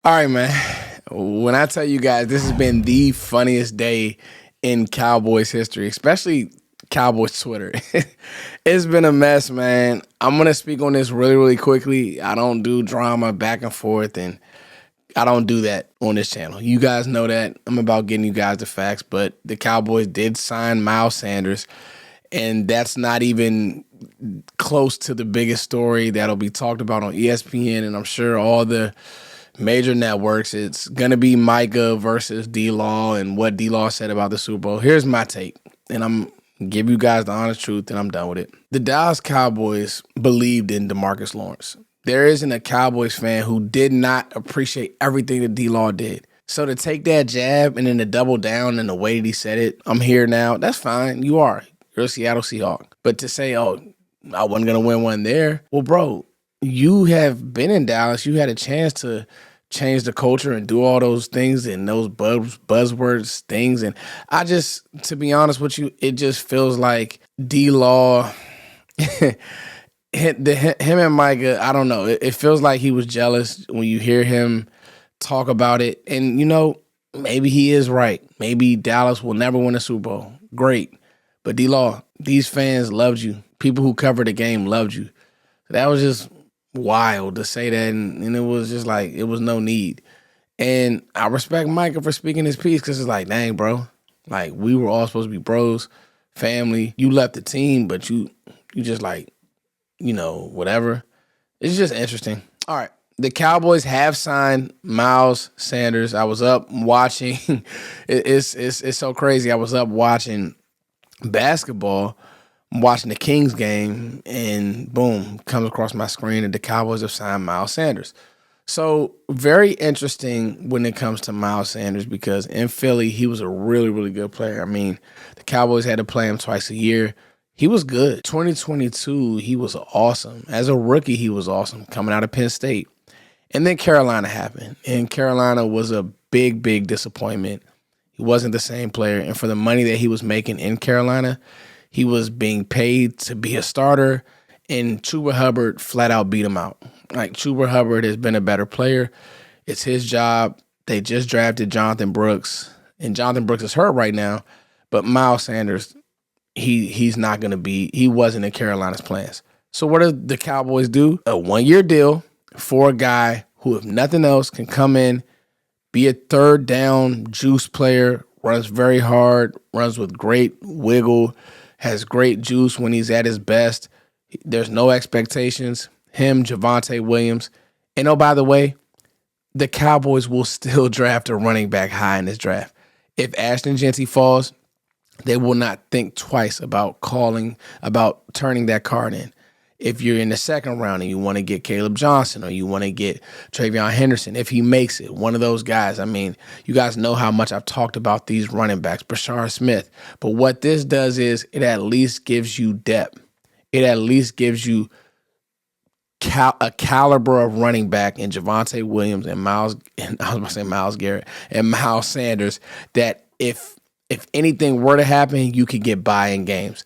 All right, man. When I tell you guys, this has been the funniest day in Cowboys history, especially Cowboys Twitter. It's been a mess, man. I'm gonna speak on this really, really quickly. I don't do drama back and forth, and I don't do that on this channel. You guys know that. I'm about getting you guys the facts, but the Cowboys did sign Miles Sanders, and that's not even close to the biggest story that'll be talked about on ESPN, and I'm sure all the major networks. It's gonna be Micah versus D-Law and what D-Law said about the Super Bowl. Here's my take, and I'm give you guys the honest truth, and I'm done with it. The Dallas Cowboys believed in DeMarcus Lawrence. There isn't a Cowboys fan who did not appreciate everything that D-Law did. So to take that jab and then to double down in the way that he said it, I'm here now, that's fine. You are. You're a Seattle Seahawk. But to say, oh, I wasn't going to win one there, well, bro, you have been in Dallas. You had a chance to change the culture and do all those things and those buzzwords things. And I just, to be honest with you, it just feels like D-Law, him and Micah, I don't know. It feels like he was jealous when you hear him talk about it. And, maybe he is right. Maybe Dallas will never win a Super Bowl. Great. But D-Law, these fans loved you. People who covered the game loved you. That was just wild to say that, and it was just like it was no need. And I respect Micah for speaking his piece because it's like, dang, bro, like we were all supposed to be bros, family. You left the team, but you just like, whatever. It's just interesting. All right. The Cowboys have signed Miles Sanders. I was up watching. It's so crazy. I was up watching basketball. I'm watching the Kings game, and boom, comes across my screen that the Cowboys have signed Miles Sanders. So very interesting when it comes to Miles Sanders because in Philly, he was a really, really good player. I mean, the Cowboys had to play him twice a year. He was good. 2022, he was awesome. As a rookie, he was awesome coming out of Penn State. And then Carolina happened, and Carolina was a big, big disappointment. He wasn't the same player, and for the money that he was making in Carolina, he was being paid to be a starter, and Chuba Hubbard flat out beat him out. Like, Chuba Hubbard has been a better player. It's his job. They just drafted Jonathan Brooks, and Jonathan Brooks is hurt right now, but Miles Sanders, he's not going to be – he wasn't in Carolina's plans. So what do the Cowboys do? A one-year deal for a guy who, if nothing else, can come in, be a third down juice player, runs very hard, runs with great wiggle, has great juice when he's at his best. There's no expectations. Him, Javonte Williams. And oh, by the way, the Cowboys will still draft a running back high in this draft. If Ashton Jeanty falls, they will not think twice about turning that card in. If you're in the second round and you want to get Caleb Johnson or you want to get Travion Henderson, if he makes it, one of those guys. I mean, you guys know how much I've talked about these running backs, Brashard Smith. But what this does is it at least gives you depth. It at least gives you a caliber of running back in Javonte Williams and Miles, and I was about to say Myles Garrett and Miles Sanders, that if anything were to happen, you could get by in games.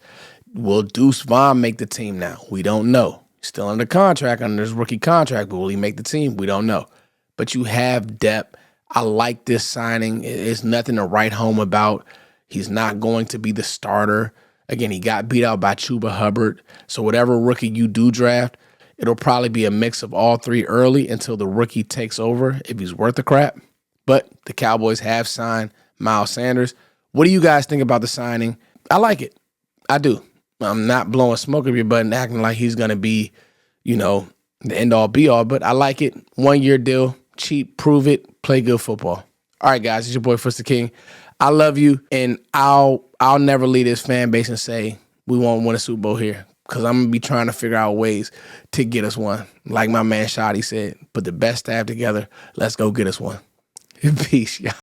Will Deuce Vaughn make the team now? We don't know. Still under contract, under his rookie contract, but will he make the team? We don't know. But you have depth. I like this signing. It's nothing to write home about. He's not going to be the starter. Again, he got beat out by Chuba Hubbard. So whatever rookie you do draft, it'll probably be a mix of all three early until the rookie takes over if he's worth the crap. But the Cowboys have signed Miles Sanders. What do you guys think about the signing? I like it. I do. I'm not blowing smoke up your butt and acting like he's going to be, the end-all, be-all, but I like it. One-year deal, cheap, prove it, play good football. All right, guys, it's your boy, First the King. I love you, and I'll never leave this fan base and say we won't win a Super Bowl here because I'm going to be trying to figure out ways to get us one. Like my man Shotty said, put the best staff together. Let's go get us one. Peace, y'all.